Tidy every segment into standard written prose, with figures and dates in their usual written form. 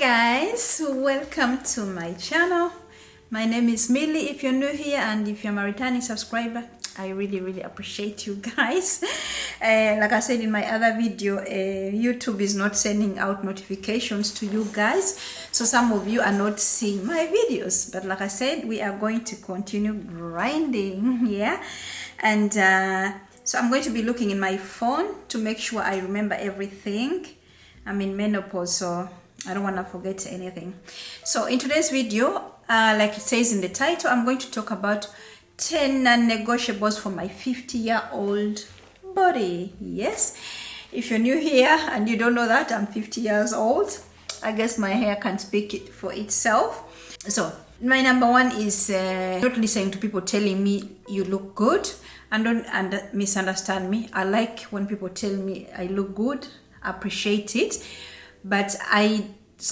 Guys, welcome to my channel. My name is Millie. If you're new here and if you're a returning subscriber, I really appreciate you guys. Like I said in my other video, YouTube is not sending out notifications to you guys, so some of you are not seeing my videos, but like I said, we are going to continue grinding. Yeah. And so I'm going to be looking in my phone to make sure I remember everything. I'm in menopause, so I don't want to forget anything. So in today's video, like it says in the title, I'm going to talk about 10 non-negotiables for my 50-year-old body. Yes, if you're new here and you don't know that I'm 50 years old, I guess my hair can speak for itself. So my number one is not listening to people telling me you look good. And don't misunderstand me. I like when people tell me I look good. I appreciate it. But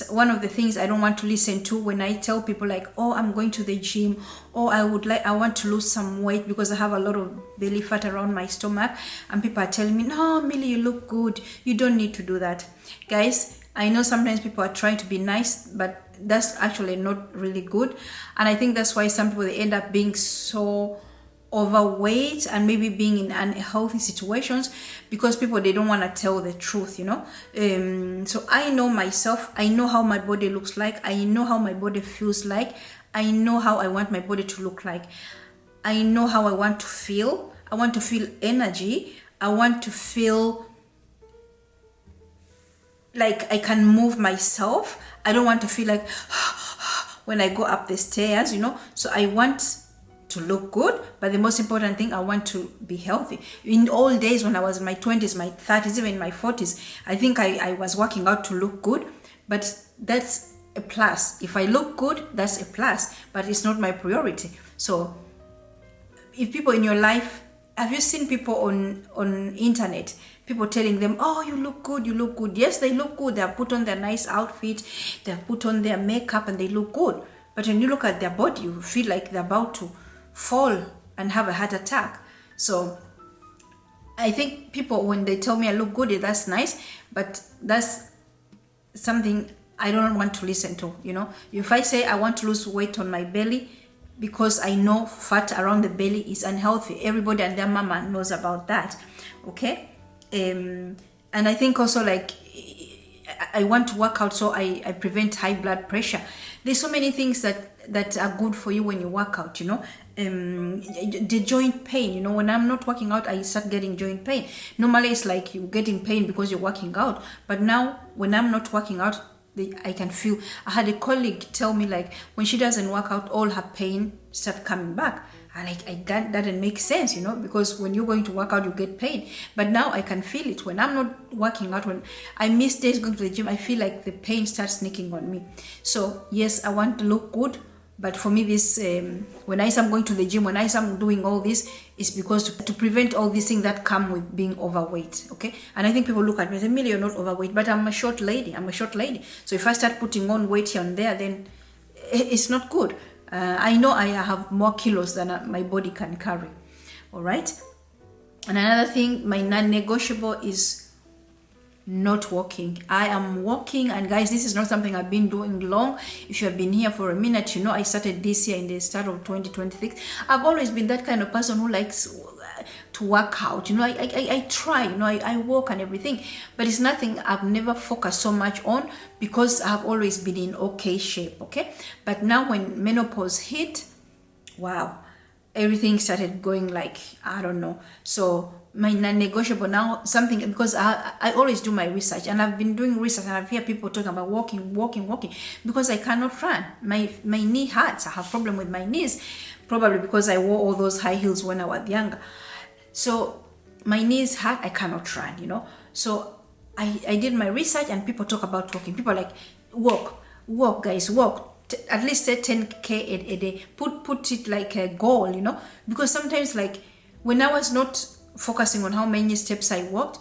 one of the things I don't want to listen to when I tell people like, oh, I'm going to the gym, or I want to lose some weight because I have a lot of belly fat around my stomach, and people are telling me, no, Millie, you look good. You don't need to do that. Guys, I know sometimes people are trying to be nice, but that's actually not really good. And I think that's why some people, they end up being so overweight and maybe being in unhealthy situations because people, they don't want to tell the truth, you know. So I know myself. I know how my body looks like. I know how my body feels like. I know how I want my body to look like. I know how I want to feel. I want to feel energy. I want to feel like I can move myself. I don't want to feel like when I go up the stairs, you know. So I want to look good, but the most important thing, I want to be healthy. In old days, when I was in my 20s, my 30s, even my 40s, I think I was working out to look good, but that's a plus. If I look good, that's a plus, but it's not my priority. So if people in your life, have you seen people on internet, people telling them, oh, you look good, you look good. Yes, they look good. They have put on their nice outfit, they have put on their makeup, and they look good. But when you look at their body, you feel like they're about to fall and have a heart attack. So I think people, when they tell me I look good, that's nice, but that's something I don't want to listen to, you know. If I say I want to lose weight on my belly because I know fat around the belly is unhealthy, everybody and their mama knows about that. Okay. And I think also, like, I want to work out so I prevent high blood pressure. There's so many things that are good for you when you work out, you know. The joint pain, you know, when I'm not working out, I start getting joint pain. Normally it's like you're getting pain because you're working out, but now when I'm not working out, I can feel. I had a colleague tell me, like, when she doesn't work out, all her pain start coming back. And that doesn't make sense, you know, because when you're going to work out, you get pain. But now I can feel it when I'm not working out. When I miss days going to the gym, I feel like the pain starts sneaking on me. So yes, I want to look good. But for me, this when I am going to the gym, when I am doing all this, is because to prevent all these things that come with being overweight. Okay. And I think people look at me and say, Millie, you're not overweight, but I'm a short lady. So if I start putting on weight here and there, then it's not good. I know I have more kilos than my body can carry. All right. And another thing, my non-negotiable is not walking. I am walking, and guys, this is not something I've been doing long. If you have been here for a minute, you know I started this year in the start of 2026. I've always been that kind of person who likes to work out, you know. I try, you know, I walk and everything, but it's nothing I've never focused so much on because I've always been in okay shape. Okay, but now when menopause hit, wow, everything started going like, I don't know. So my non-negotiable now, something, because I always do my research, and I've been doing research, and I've heard people talking about walking because I cannot run. My knee hurts. I have problem with my knees, probably because I wore all those high heels when I was younger. So my knees hurt. I cannot run, you know. So I did my research, and people talk about walking. People are like, walk guys, walk. At least say 10K a day. Put it like a goal, you know, because sometimes, like, when I was not focusing on how many steps I walked,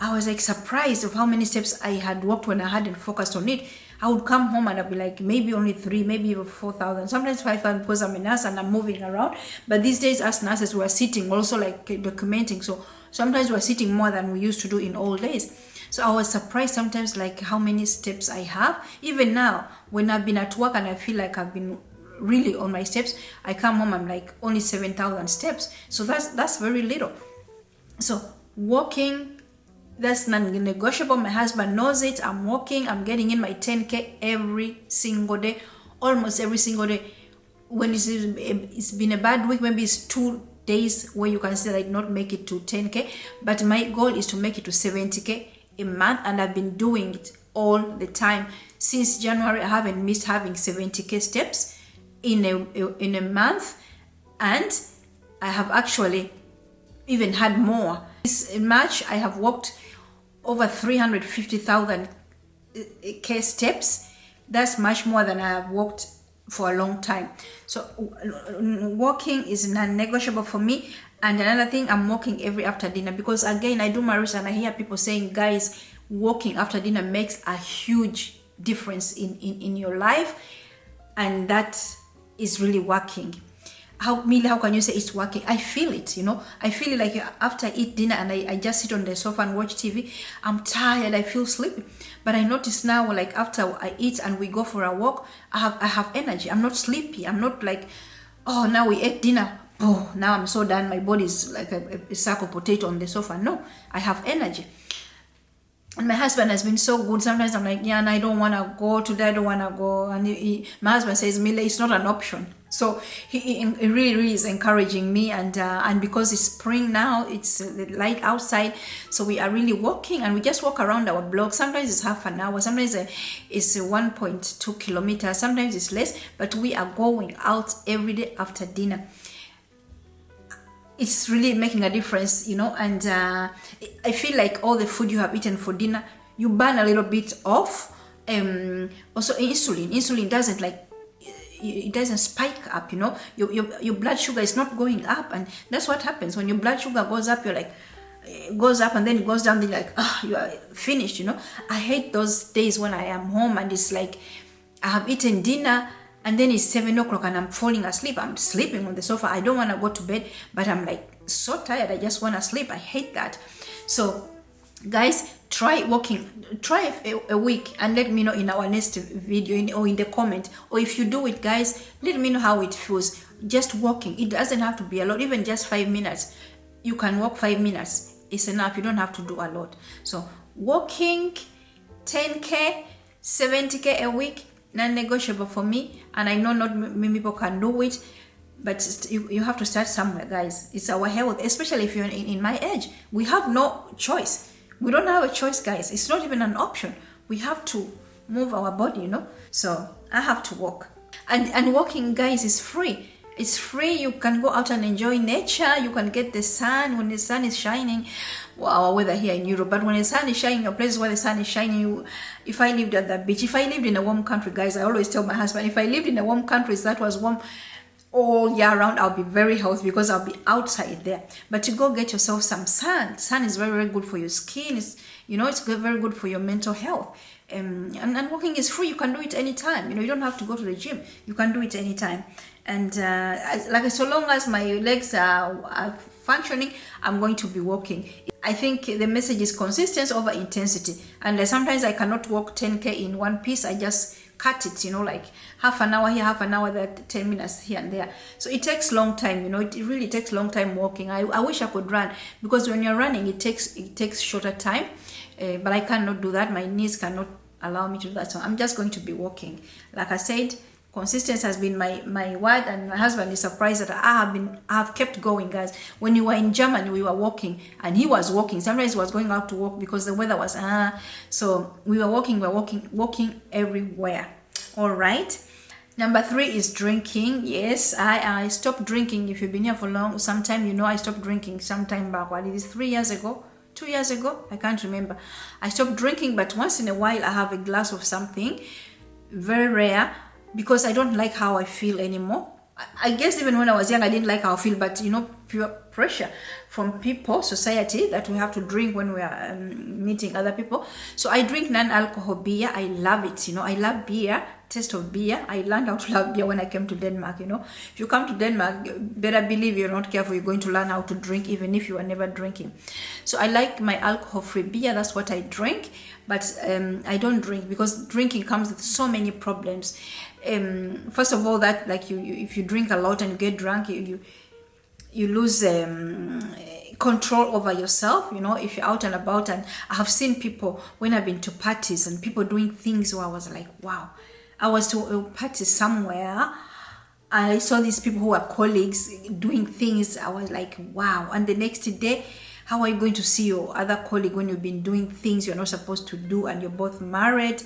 I was like surprised of how many steps I had walked when I hadn't focused on it. I would come home and I'd be like, maybe only 3, maybe even 4,000, sometimes 5,000, because I'm a nurse and I'm moving around. But these days, as nurses, we're sitting also like documenting. So sometimes we're sitting more than we used to do in old days. So I was surprised sometimes like how many steps I have. Even now, when I've been at work and I feel like I've been really on my steps, I come home, I'm like only 7,000 steps. So that's very little. So walking, that's non-negotiable. My husband knows it. I'm walking. I'm getting in my 10K every single day, almost every single day. When it's been a bad week, maybe it's 2 days where you can say I did not make it to 10K. But my goal is to make it to 70K a month, and I've been doing it all the time. Since January, I haven't missed having 70K steps in a month, and I have actually even had more. This March, I have walked over 350,000 K steps. That's much more than I have walked for a long time. So walking is non-negotiable for me. And another thing, I'm walking every after dinner, because again, I do my research and I hear people saying, guys, walking after dinner makes a huge difference in your life, and that is really working. How can you say it's working? I feel it, I feel it like after I eat dinner and I just sit on the sofa and watch TV, I'm tired, I feel sleepy. But I notice now, like after I eat and we go for a walk, I have energy. I'm not sleepy. I'm not like, oh, now we ate dinner, oh, now I'm so done, my body's like a sack of potato on the sofa. No, I have energy. And my husband has been so good. Sometimes I'm like, yeah, and I don't want to go today. I don't want to go. And my husband says, Mile, it's not an option. So he really, really is encouraging me. And because it's spring now, it's the light outside. So we are really walking, and we just walk around our block. Sometimes it's half an hour. Sometimes it's 1.2 kilometers. Sometimes it's less. But we are going out every day after dinner. It's really making a difference, and I feel like all the food you have eaten for dinner, you burn a little bit off. Also insulin doesn't it doesn't spike up, your blood sugar is not going up, and that's what happens when your blood sugar goes up. You're like, it goes up and then it goes down, then you're like, you are finished. I hate those days when I am home and it's like I have eaten dinner and then it's 7 o'clock and I'm falling asleep. I'm sleeping on the sofa. I don't want to go to bed, but I'm like so tired. I just want to sleep. I hate that. So guys, try walking. Try a week and let me know in our next video or in the comment. Or if you do it, guys, let me know how it feels. Just walking. It doesn't have to be a lot. Even just 5 minutes. You can walk 5 minutes. It's enough. You don't have to do a lot. So walking, 10K, 70K a week, non-negotiable for me. And I know not many people can do it, but you have to start somewhere, guys. It's our health, especially if you're in my age. We have no choice. We don't have a choice, guys. It's not even an option. We have to move our body, So I have to walk. And walking, guys, is free. It's free. You can go out and enjoy nature. You can get the sun when the sun is shining. Well, our weather here in Europe, but when the sun is shining, a place where the sun is shining, if I lived at the beach, if I lived in a warm country, guys, I always tell my husband, if I lived in a warm country that was warm all year round, I'll be very healthy because I'll be outside there. But to go get yourself some sun. Sun is very, very good for your skin. It's very good for your mental health. And walking is free. You can do it anytime. You don't have to go to the gym. You can do it anytime. And so long as my legs are functioning, I'm going to be walking. I think the message is consistency over intensity. And sometimes I cannot walk 10K in one piece. I just cut it, like half an hour here, half an hour there, 10 minutes here and there. So it takes long time, it really takes long time walking. I wish I could run, because when you're running, it takes shorter time. But I cannot do that. My knees cannot allow me to do that. So I'm just going to be walking. Like I said, consistency has been my word, and my husband is surprised that I have kept going, guys. When you were in Germany, we were walking, and he was walking. Sometimes he was going out to walk because the weather was so we were walking everywhere. All right. Number 3 is drinking. Yes, I stopped drinking. If you've been here for some time, I stopped drinking some time back. Well, it is 3 years ago. 2 years ago, I can't remember. I stopped drinking, but once in a while I have a glass of something, very rare, because I don't like how I feel anymore. I guess even when I was young, I didn't like how I feel, but pure pressure from people, society, that we have to drink when we are meeting other people. So I drink non-alcohol beer. I love it, I love beer, taste of beer. I learned how to love beer when I came to Denmark. If you come to Denmark, better believe you're not careful, you're going to learn how to drink even if you are never drinking. So I like my alcohol-free beer. That's what I drink. But I don't drink because drinking comes with so many problems. First of all, that like if you drink a lot and you get drunk, you lose control over yourself. If you're out and about, and I have seen people when I've been to parties and people doing things where I was like, wow. I was to a party somewhere and I saw these people who are colleagues doing things. I was like, wow. And the next day, how are you going to see your other colleague when you've been doing things you're not supposed to do and you're both married?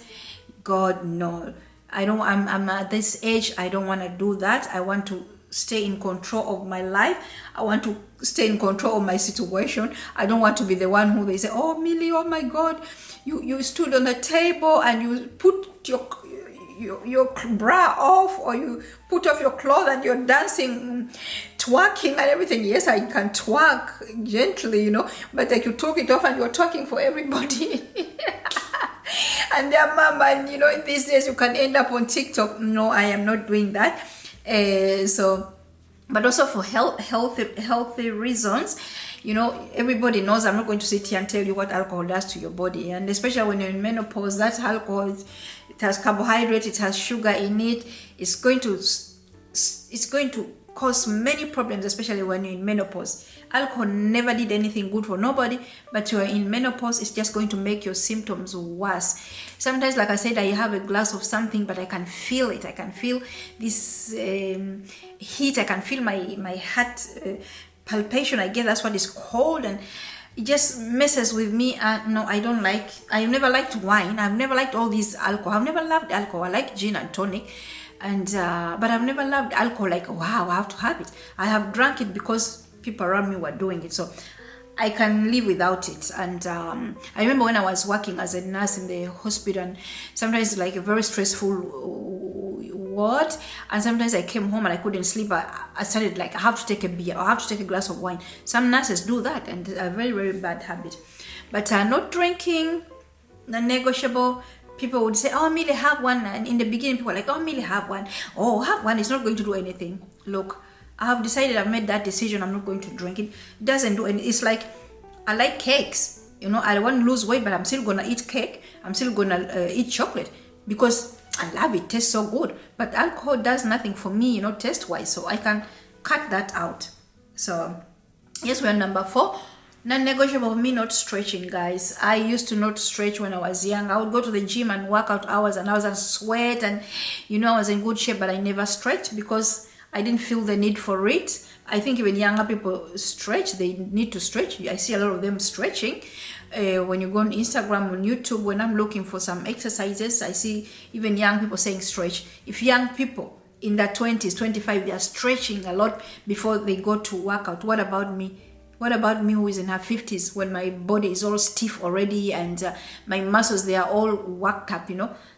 God, no. I'm at this age, I don't want to do that. I want to stay in control of my life. I want to stay in control of my situation. I don't want to be the one who they say, oh, Millie, oh my God, you stood on the table and you put your bra off, or you put off your clothes and you're dancing, twerking and everything. Yes, I can twerk gently, but like you took it off and you're talking for everybody. And their mama, and these days you can end up on TikTok. No, I am not doing that. But also for healthy reasons. Everybody knows I'm not going to sit here and tell you what alcohol does to your body, and especially when you're in menopause, that alcohol, it has carbohydrate, it has sugar in it. It's going to cause many problems, especially when you're in menopause. Alcohol never did anything good for nobody, but you're in menopause, it's just going to make your symptoms worse. Sometimes, like I said, I have a glass of something, but I can feel it. I can feel this heat. I can feel my heart palpitation. I guess that's what it's called, and it just messes with me. No, I don't like. I've never liked wine. I've never liked all these alcohol. I've never loved alcohol. I like gin and tonic, and but I've never loved alcohol. Like, wow, I have to have it. I have drunk it because people around me were doing it, so I can live without it. And I remember when I was working as a nurse in the hospital, and sometimes it's like a very stressful ward, and sometimes I came home and I couldn't sleep. I started like, I have to take a beer, or I have to take a glass of wine. Some nurses do that, and a very, very bad habit. But not drinking, non-negotiable. People would say, oh, Millie, have one. And in the beginning, people were like, oh, Millie, have one. Oh, have one. It's not going to do anything. Look, I have decided, I've made that decision. I'm not going to drink it. It doesn't do anything. It's like, I like cakes. I want to lose weight, but I'm still going to eat cake. I'm still going to eat chocolate because I love it. It tastes so good. But alcohol does nothing for me, taste-wise. So I can cut that out. So, yes, we're number 4. Non-negotiable for me, not stretching, guys. I used to not stretch when I was young. I would go to the gym and work out hours and hours and sweat, and I was in good shape, but I never stretched because I didn't feel the need for it. I think even younger people stretch. They need to stretch. I see a lot of them stretching. When you go on Instagram, on YouTube, when I'm looking for some exercises, I see even young people saying stretch. If young people in their 20s, 25, they are stretching a lot before they go to work out, what about me? What about me who is in her 50s, when my body is all stiff already and my muscles, they are all worked up,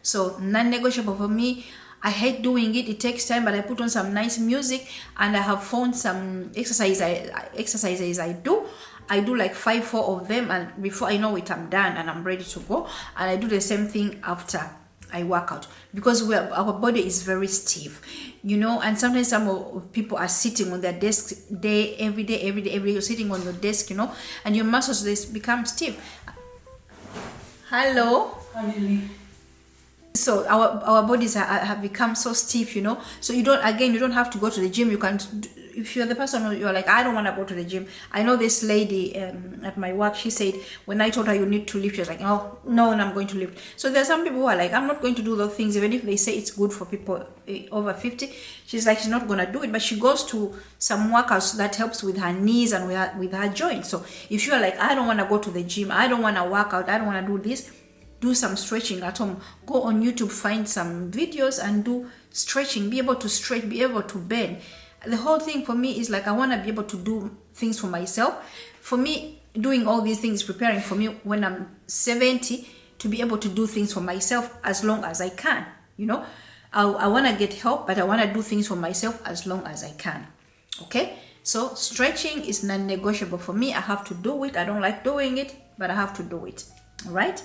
So non-negotiable for me. I hate doing it. It takes time, but I put on some nice music, and I have found some exercises I do. I do like 5-4 of them, and before I know it, I'm done and I'm ready to go. And I do the same thing after I work out, because our body is very stiff, and sometimes some people are sitting on their desk every day. You're sitting on your desk, and your muscles, they become stiff. Hello. So our bodies have become so stiff, So you don't have to go to the gym. You can, if you're the person who you're like, I don't want to go to the gym. I know this lady at my work. She said when I told her you need to lift, she was like, oh no, and I'm going to lift. So there's some people who are like, I'm not going to do those things, even if they say it's good for people over 50. She's like, she's not going to do it, but she goes to some workouts that helps with her knees and with her joints. So if you're like, I don't want to go to the gym, I don't want to work out, I don't want to do this, do some stretching at home. Go on YouTube, find some videos and do stretching. Be able to stretch, be able to bend. The whole thing for me is like, I want to be able to do things for myself. For me, doing all these things, preparing for me when I'm 70 to be able to do things for myself as long as I can. I want to get help, but I want to do things for myself as long as I can. Okay? So stretching is non-negotiable for me. I have to do it. I don't like doing it, but I have to do it. All right.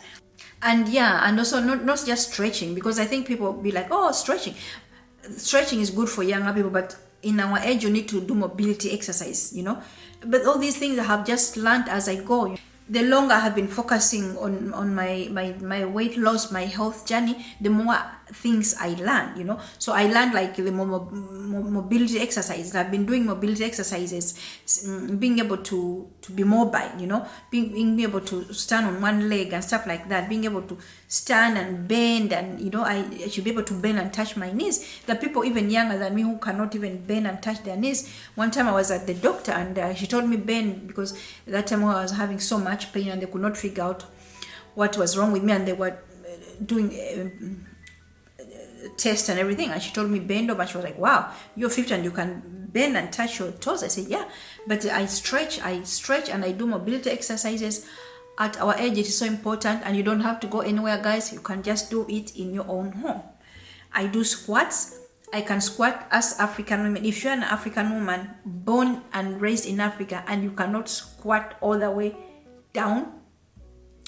And yeah, and also not just stretching, because I think people be like, oh, stretching is good for younger people, but in our age you need to do mobility exercise, but all these things I have just learned as I go. The longer I have been focusing on my weight loss, my health journey, the more things I learn, So I learned like the mobility exercises. I've been doing mobility exercises, being able to be mobile, being able to stand on one leg and stuff like that, being able to stand and bend, and I should be able to bend and touch my knees. There are people even younger than me who cannot even bend and touch their knees. One time I was at the doctor and she told me bend, because that time I was having so much pain and they could not figure out what was wrong with me, and they were doing test and everything, and she told me bend over. She was like, wow, you're 50 and you can bend and touch your toes. I said, yeah, but I stretch and I do mobility exercises. At our age it is so important, and you don't have to go anywhere, guys. You can just do it in your own home. I do squats. I can squat as African women. If you're an African woman born and raised in Africa and you cannot squat all the way down,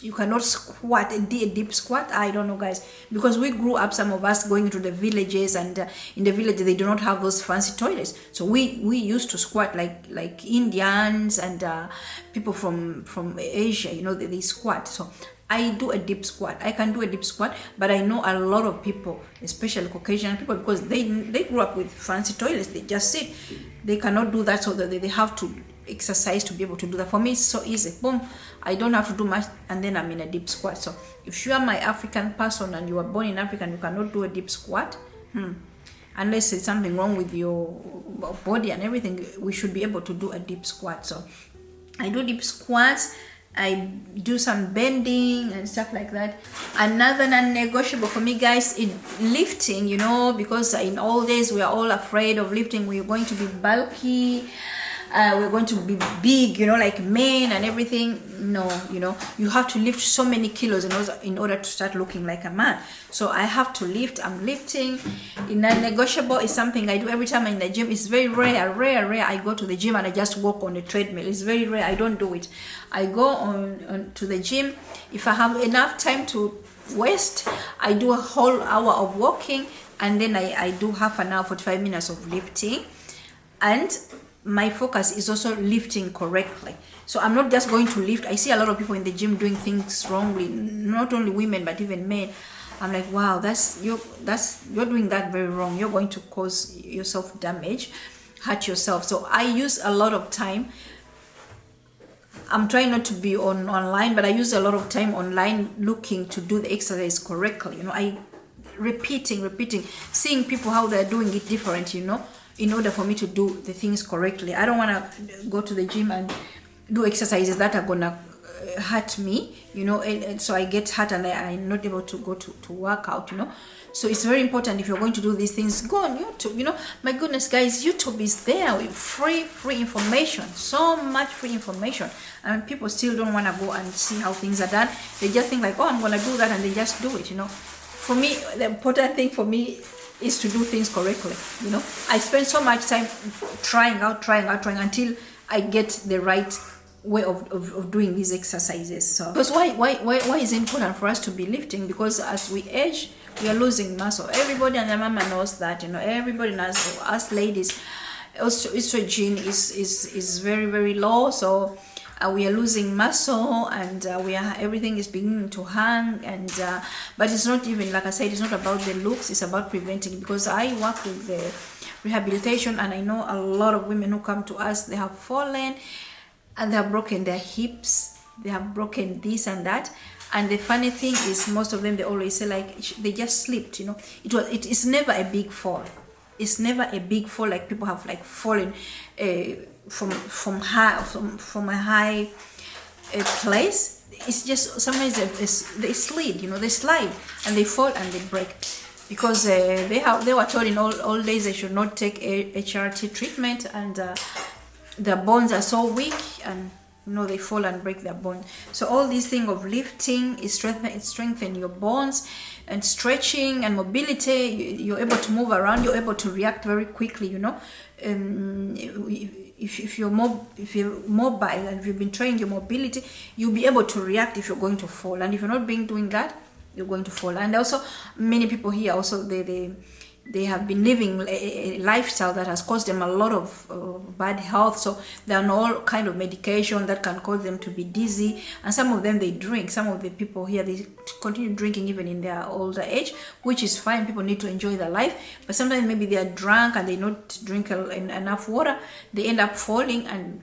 you cannot squat a deep squat, I don't know, guys, because we grew up, some of us, going to the villages, and in the village they do not have those fancy toilets, so we used to squat like Indians and people from Asia, they squat. So I do a deep squat. I can do a deep squat, but I know a lot of people, especially Caucasian people, because they grew up with fancy toilets. They just sit. They cannot do that, so that they have to exercise to be able to do that. For me, it's so easy. Boom, I don't have to do much, and then I'm in a deep squat. So if you are my African person and you were born in Africa and you cannot do a deep squat, unless there's something wrong with your body and everything, we should be able to do a deep squat. So I do deep squats. I do some bending and stuff like that. Another non-negotiable for me, guys, in lifting, because in old days we are all afraid of lifting. We're going to be bulky, we're going to be big, like men and everything. No, you have to lift so many kilos in order to start looking like a man. So I have to lift. I'm lifting. Non-negotiable is something I do every time I'm in the gym. It's very rare I go to the gym and I just walk on the treadmill. It's very rare. I don't do it. I go on to the gym. If I have enough time to waste, I do a whole hour of walking, and then I do half an hour, 45 minutes of lifting. And my focus is also lifting correctly. So I'm not just going to lift. I see a lot of people in the gym doing things wrongly, not only women but even men. I'm like, wow, you're doing that very wrong. You're going to cause yourself damage, hurt yourself. So I use a lot of time. I'm trying not to be online, but I use a lot of time online looking to do the exercise correctly. I repeating, seeing people how they're doing it different, in order for me to do the things correctly. I don't want to go to the gym and do exercises that are gonna hurt me, and so I get hurt and I'm not able to go to work out, So it's very important, if you're going to do these things, go on YouTube. My goodness, guys, YouTube is there with free information, so much free information, and people still don't want to go and see how things are done. They just think like, oh, I'm gonna do that, and they just do it. For me, the important thing for me is to do things correctly. I spend so much time trying out until I get the right way of doing these exercises. So because why is it important for us to be lifting? Because as we age, we are losing muscle. Everybody and their mama knows that. Everybody knows. Us ladies, also estrogen is very, very low. So we are losing muscle, and everything is beginning to hang, and but it's not even, like I said, it's not about the looks, it's about preventing. Because I work with the rehabilitation, and I know a lot of women who come to us, they have fallen and they have broken their hips, they have broken this and that. And the funny thing is, most of them, they always say like they just slipped. It is never a big fall. It's never a big fall like people have like fallen from a high place. It's just sometimes they slide, they slide and they fall and they break, because they were told in old days they should not take HRT treatment, and their bones are so weak, and they fall and break their bones. So all these things of lifting is strengthen your bones, and stretching and mobility. You're able to move around. You're able to react very quickly. if you're mobile, and if you've been training your mobility, you'll be able to react if you're going to fall. And if you're not doing that, you're going to fall. And also, many people here also, they have been living a lifestyle that has caused them a lot of bad health. So they're on all kind of medication that can cause them to be dizzy. And some of them, they drink. Some of the people here, they continue drinking even in their older age, which is fine. People need to enjoy their life. But sometimes maybe they are drunk and they not drink enough water. They end up falling. And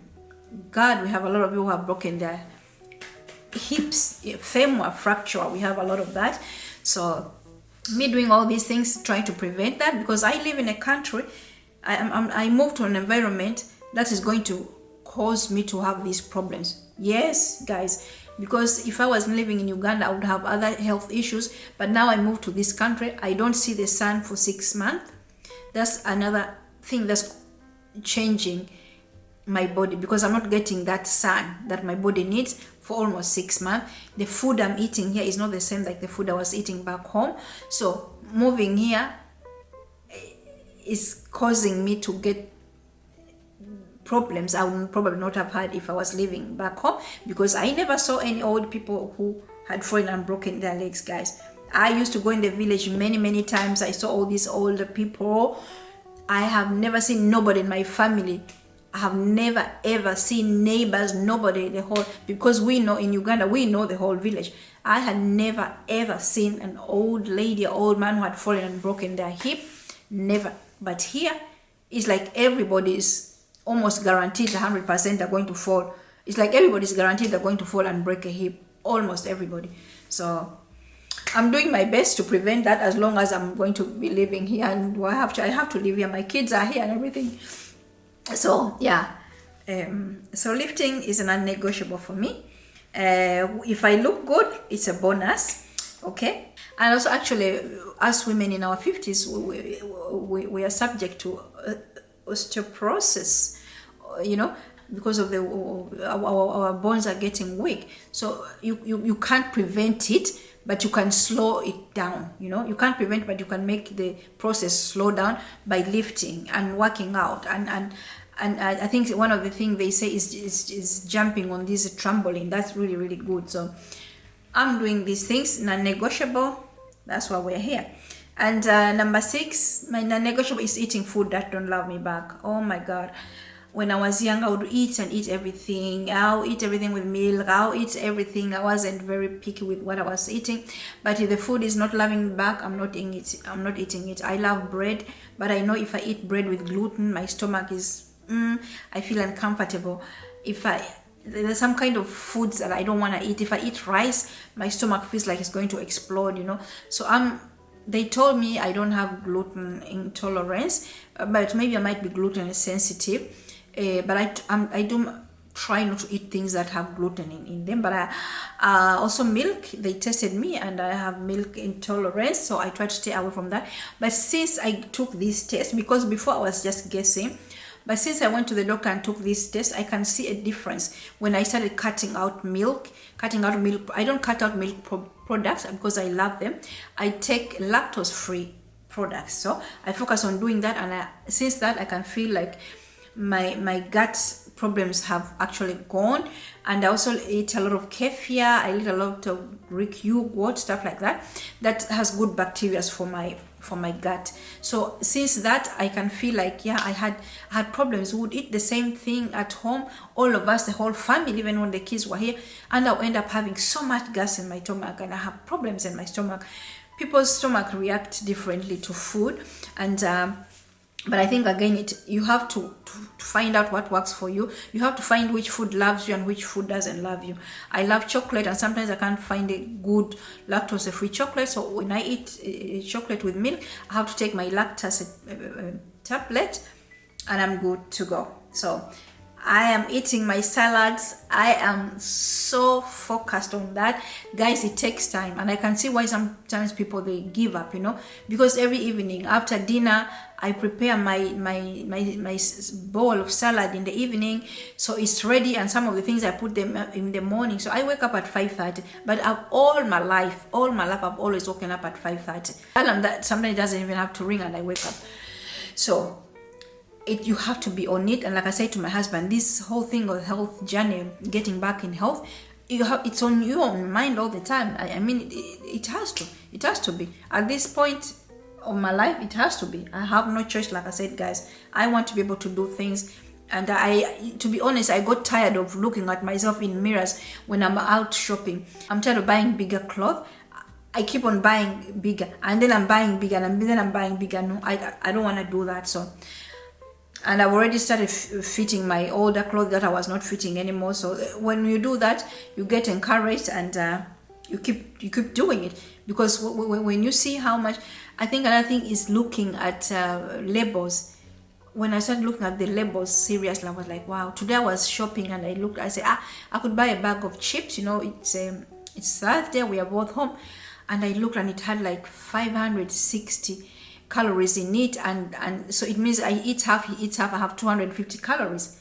God, we have a lot of people who have broken their hips, femur fracture. We have a lot of that. So me doing all these things, trying to prevent that, because I live in a country, I moved to an environment that is going to cause me to have these problems. Yes, guys, because if I was living in Uganda, I would have other health issues. But now I moved to this country, I don't see the sun for 6 months. That's another thing that's changing my body, because I'm not getting that sun that my body needs for almost 6 months. The food I'm eating here is not the same like the food I was eating back home. So moving here is causing me to get problems I would probably not have had if I was living back home, because I never saw any old people who had fallen and broken their legs, guys. I used to go in the village many times. I saw all these older people. I have never seen nobody in my family. I have never ever seen neighbors, nobody, the whole, because we know in Uganda, we know the whole village. I had never ever seen an old lady, or old man who had fallen and broken their hip. Never. But here, it's like everybody is almost guaranteed 100% they're going to fall. It's like everybody's guaranteed they're going to fall and break a hip. Almost everybody. So I'm doing my best to prevent that, as long as I'm going to be living here, and I have to live here. My kids are here and everything. So yeah, so lifting is a non-negotiable for me. If I look good, it's a bonus, okay? And also, actually, as women in our 50s, we are subject to osteoporosis, you know, because of our bones are getting weak. So you can't prevent it, but you can slow it down. You know, you can't prevent, but you can make the process slow down by lifting and working out. And I think one of the things they say is jumping on this trampoline. That's really good. So I'm doing these things, non-negotiable. That's why we're here. And number 6, my non-negotiable is eating food that don't love me back. Oh my God. When I was young, I would eat everything. I'll eat everything with milk. I'll eat everything. I wasn't very picky with what I was eating. But if the food is not loving me back, I'm not eating it. I love bread, but I know if I eat bread with gluten, my stomach is, I feel uncomfortable. There's some kind of foods that I don't want to eat. If I eat rice, my stomach feels like it's going to explode, you know. So they told me I don't have gluten intolerance, but maybe I might be gluten sensitive. But I do try not to eat things that have gluten in them. But also milk, they tested me and I have milk intolerance, so I try to stay away from that. But since I took this test, because before I was just guessing, but since I went to the doctor and took this test, I can see a difference when I started cutting out milk. I don't cut out milk products because I love them. I take lactose-free products. So I focus on doing that, and since that I can feel like my gut problems have actually gone. And I also eat a lot of kefir. I eat a lot of Greek yogurt, stuff like that has good bacteria for my gut. So since that, I can feel like, yeah, I had problems. We would eat the same thing at home, all of us, the whole family, even when the kids were here, and I'll end up having so much gas in my stomach, and I have problems in my stomach. People's stomach react differently to food, and but I think again, you have to find out what works for you. You have to find which food loves you and which food doesn't love you. I love chocolate, and sometimes I can't find a good lactose-free chocolate. So when I eat chocolate with milk, I have to take my lactose tablet, and I'm good to go. So I am eating my salads. I am so focused on that. Guys, it takes time, and I can see why sometimes people, they give up, you know, because every evening after dinner, I prepare my bowl of salad in the evening, so it's ready, and some of the things I put them in the morning. So I wake up at 5:30, but all my life, I've always woken up at 5:30. And that sometimes it doesn't even have to ring, and I wake up. So you have to be on it. And like I said to my husband, this whole thing of health journey, getting back in health, it's on your mind all the time. I mean, it has to be at this point of my life. It has to be. I have no choice. Like I said, guys, I want to be able to do things. And to be honest, I got tired of looking at myself in mirrors when I'm out shopping. I'm tired of buying bigger clothes. I keep on buying bigger, and then I'm buying bigger, and then I'm buying bigger. No, I don't want to do that. So, and I've already started fitting my older clothes that I was not fitting anymore. So when you do that, you get encouraged, and you keep doing it, because when you see how much, I think another thing is looking at labels. When I started looking at the labels seriously, I was like, wow. Today I was shopping and I said, I could buy a bag of chips. It's Thursday, we are both home, and I looked and it had like 560 calories in it, and so it means I eat half, he eats half, I have 250 calories.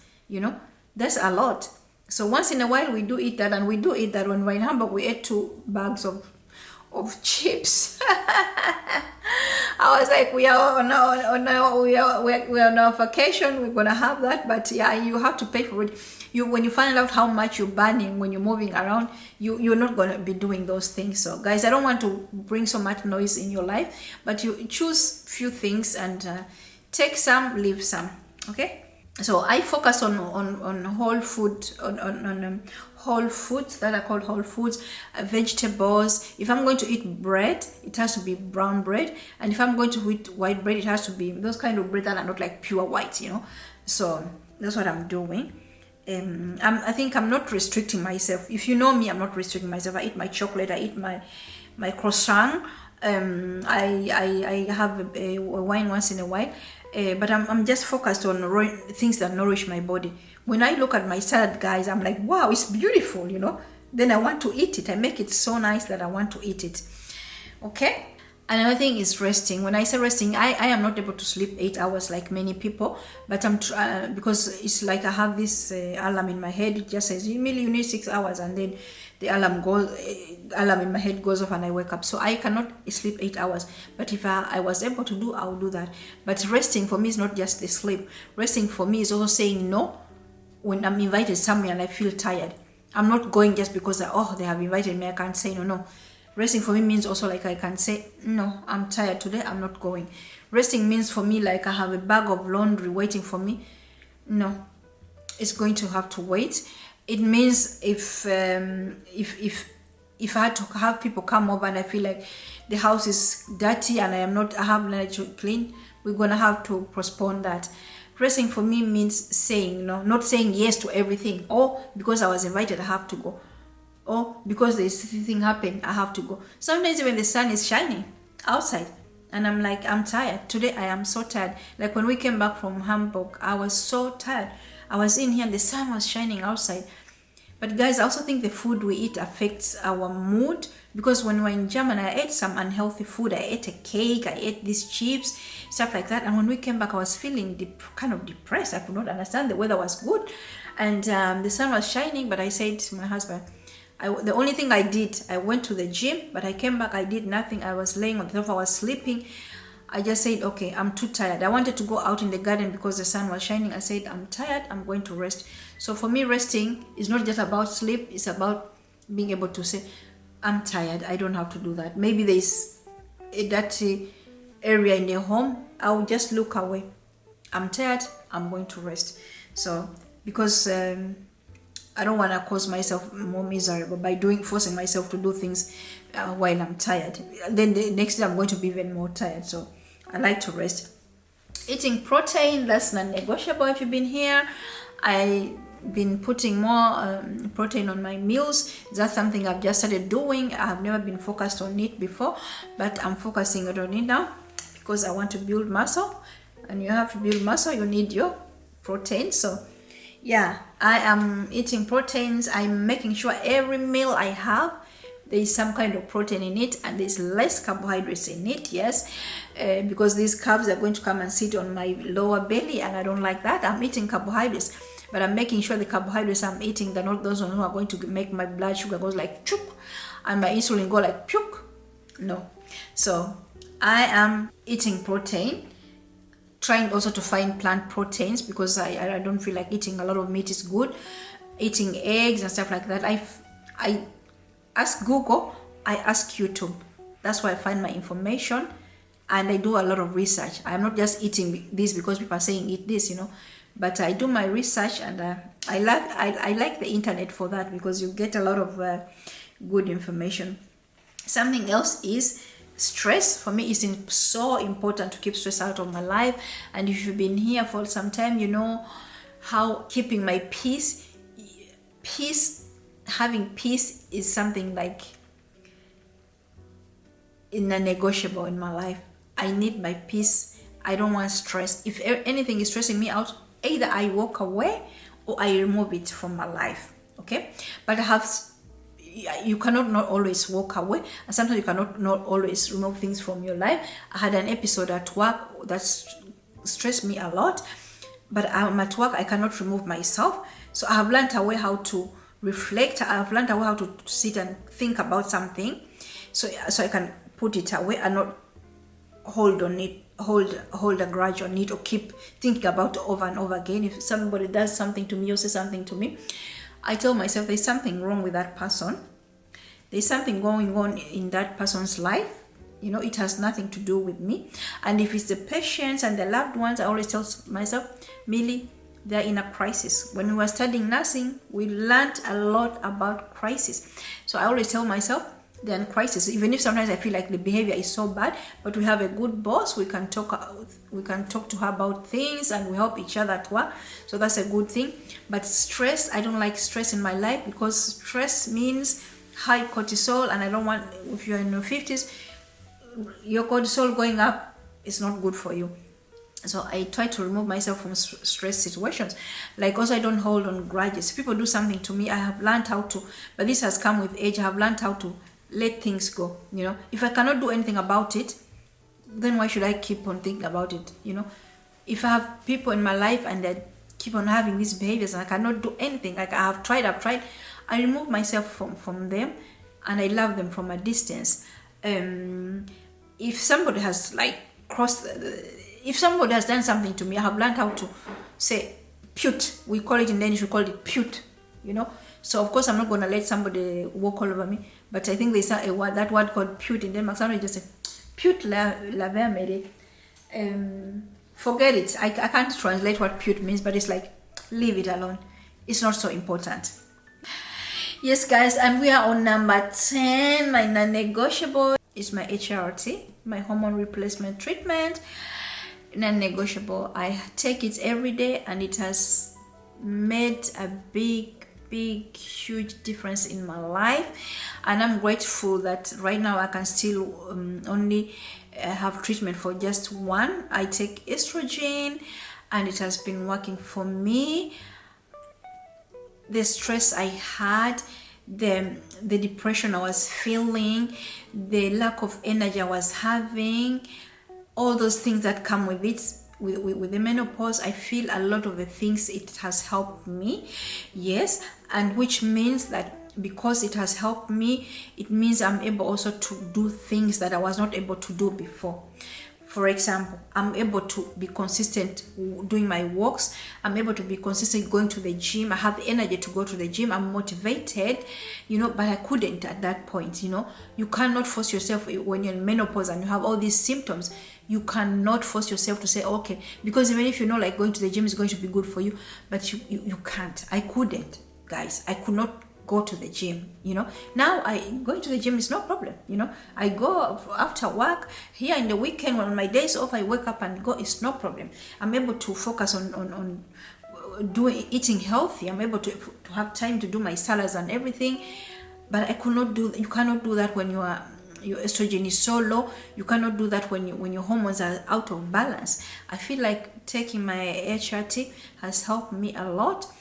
That's a lot. So once in a while we do eat that, and we do eat that. When we're in Hamburg, we ate 2 bags of chips. I was like, we are on our vacation, we're gonna have that, but yeah, you have to pay for it. When you find out how much you're burning when you're moving around, you're not gonna be doing those things. So guys, I don't want to bring so much noise in your life, but you choose few things and take some, leave some. Okay. So I focus on whole food, on whole foods that are called whole foods, vegetables. If I'm going to eat bread, it has to be brown bread, and if I'm going to eat white bread, it has to be those kind of bread that are not like pure white. So that's what I'm doing. I think I'm not restricting myself. If you know me, I'm not restricting myself. I eat my chocolate, I eat my croissant. I have a wine once in a while. But I'm just focused on things that nourish my body. When I look at my salad, guys, I'm like, wow, it's beautiful, Then I want to eat it. I make it so nice that I want to eat it. Okay? Another thing is resting. When I say resting, I am not able to sleep 8 hours like many people, but I'm because it's like I have this alarm in my head. It just says, Emily, you need 6 hours, and then the alarm in my head goes off and I wake up. So I cannot sleep 8 hours. But if I was able to do, I will do that. But resting for me is not just the sleep. Resting for me is also saying no when I'm invited somewhere and I feel tired. I'm not going just because they have invited me. I can't say no. No. Resting for me means also like I can say, no, I'm tired today, I'm not going. Resting means for me like I have a bag of laundry waiting for me. No, it's going to have to wait. It means if I had to have people come over and I feel like the house is dirty and I have nothing to clean, we're gonna have to postpone that. Resting for me means saying no, not saying yes to everything. Or because I was invited, I have to go. Or because this thing happened, I have to go. Sometimes when the sun is shining outside and I'm like, I'm tired. Today I am so tired. Like when we came back from Hamburg, I was so tired. I was in here and the sun was shining outside. But guys, I also think the food we eat affects our mood, because when we're in Germany, I ate some unhealthy food. I ate a cake, I ate these chips, stuff like that. And when we came back, I was feeling kind of depressed. I could not understand. The weather was good and the sun was shining, but I said to my husband, the only thing I did, I went to the gym, but I came back, I did nothing. I was laying on the sofa, I was sleeping. I just said, okay, I'm too tired. I wanted to go out in the garden because the sun was shining. I said, I'm tired, I'm going to rest. So for me, resting is not just about sleep, it's about being able to say, I'm tired, I don't have to do that. Maybe there's a dirty area in your home, I'll just look away. I'm tired, I'm going to rest. So, because I don't want to cause myself more miserable by forcing myself to do things while I'm tired. Then the next day I'm going to be even more tired. So I like to rest. Eating protein, that's non-negotiable. If you've been here, I've been putting more protein on my meals. That's something I've just started doing. I've never been focused on it before, but I'm focusing on it now because I want to build muscle. And you have to build muscle, you need your protein. So yeah, I am eating proteins. I'm making sure every meal I have, there is some kind of protein in it and there's less carbohydrates in it, yes, because these carbs are going to come and sit on my lower belly and I don't like that. I'm eating carbohydrates, but I'm making sure the carbohydrates I'm eating, they're not those ones who are going to make my blood sugar goes like chook and my insulin go like puke. No. So I am eating protein. trying also to find plant proteins, because I don't feel like eating a lot of meat is good. Eating eggs and stuff like that. I ask Google, I ask YouTube. That's where I find my information, and I do a lot of research. I'm not just eating this because people are saying eat this, but I do my research, and I like the internet for that, because you get a lot of good information. Something else is stress. For me, it's so important to keep stress out of my life. And if you've been here for some time, you know how keeping my having peace is something like in a negotiable in my life. I need my peace. I don't want stress. If anything is stressing me out, either I walk away or I remove it from my life. Okay, but you cannot not always walk away, and sometimes you cannot not always remove things from your life. I had an episode at work that stressed me a lot, but I'm at work, I cannot remove myself. So I have learned a way how to reflect. I have learned a way how to sit and think about something, so I can put it away and not hold a grudge on it, or keep thinking about it over and over again. If somebody does something to me or says something to me, I tell myself there's something wrong with that person. There's something going on in that person's life. It has nothing to do with me. And if it's the patients and the loved ones, I always tell myself, Millie, they're in a crisis. When we were studying nursing, we learned a lot about crisis. So I always tell myself, they're in crisis. Even if sometimes I feel like the behavior is so bad, but we have a good boss, we can talk to her about things, and we help each other at work. So that's a good thing. But stress, I don't like stress in my life, because stress means high cortisol, and I don't want, if you're in your 50s, your cortisol going up is not good for you. So I try to remove myself from stress situations. Like, also, I don't hold on grudges. If people do something to me, I have learned how to, but this has come with age, I have learned how to let things go. If I cannot do anything about it, then why should I keep on thinking about it? If I have people in my life and they keep on having these behaviors and I cannot do anything, like I've tried, I remove myself from them, and I love them from a distance. If somebody has if somebody has done something to me, I have learned how to say pute. We call it in Danish, we call it pute, So of course I'm not going to let somebody walk all over me, but I think there's a word, that word called pute in Denmark. Somebody just say pute la vermere. Forget it. I can't translate what pute means, but it's like, leave it alone. It's not so important. Yes, guys, and we are on number 10. My non-negotiable is my HRT, my hormone replacement treatment. Non-negotiable. I take it every day, and it has made a big, huge difference in my life. And I'm grateful that right now I can still only have treatment for just one. I take estrogen, and it has been working for me. The stress I had, the depression I was feeling, the lack of energy I was having, all those things that come with it, with the menopause, I feel a lot of the things it has helped me. Yes, and which means that because it has helped me, it means I'm able also to do things that I was not able to do before. For example, I'm able to be consistent doing my walks. I'm able to be consistent going to the gym. I have the energy to go to the gym. I'm motivated, but I couldn't at that point. You cannot force yourself when you're in menopause and you have all these symptoms. You cannot force yourself to say, okay, because even if like going to the gym is going to be good for you, but you can't. I couldn't, guys. I could not go to the gym. Now going to the gym is no problem. I go after work here in the weekend, when my days off, I wake up and go. It's no problem. I'm able to focus on eating healthy. I'm able to have time to do my salads and everything. But you cannot do that when your estrogen is so low. You cannot do that when your hormones are out of balance. I feel like taking my HRT has helped me a lot.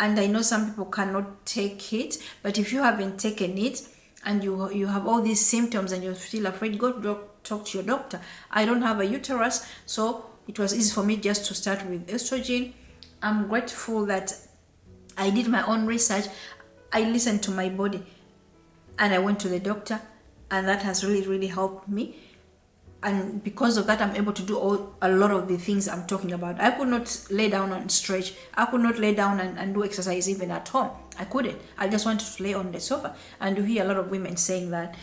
And I know some people cannot take it, but if you haven't taken it and you have all these symptoms and you're still afraid, go talk to your doctor. I don't have a uterus, so it was easy for me just to start with estrogen. I'm grateful that I did my own research. I listened to my body, and I went to the doctor, and that has really, really helped me. and because of that I'm able to do a lot of the things I'm talking about. I could not lay down and stretch. I could not lay down and do exercise even at home. I couldn't. I just wanted to lay on the sofa, and you hear a lot of women saying that.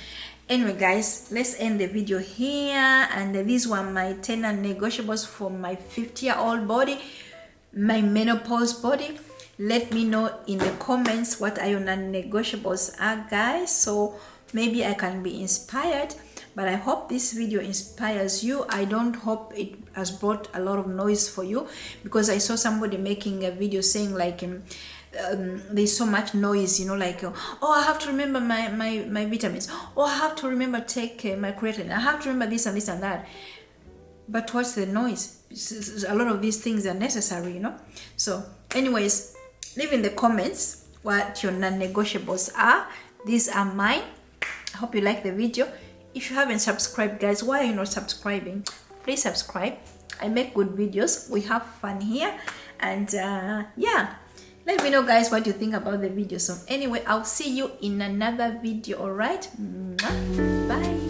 Anyway guys, let's end the video here, and these were my 10 non-negotiables for my 50-year-old body, my menopause body. Let me know in the comments what are your non-negotiables are, guys, so maybe I can be inspired. But I hope this video inspires you. I don't hope it has brought a lot of noise for you, because I saw somebody making a video saying like there's so much noise, you know, like oh, I have to remember my vitamins, oh, I have to remember take my creatine, I have to remember this and this and that. But what's the noise? A lot of these things are necessary, you know. So anyways, leave in the comments what your non-negotiables are. These are mine. I hope you like the video. If you haven't subscribed, guys, why are you not subscribing? Please subscribe. I make good videos. We have fun here. And yeah, let me know, guys, what you think about the video. So anyway, I'll see you in another video. All right, bye.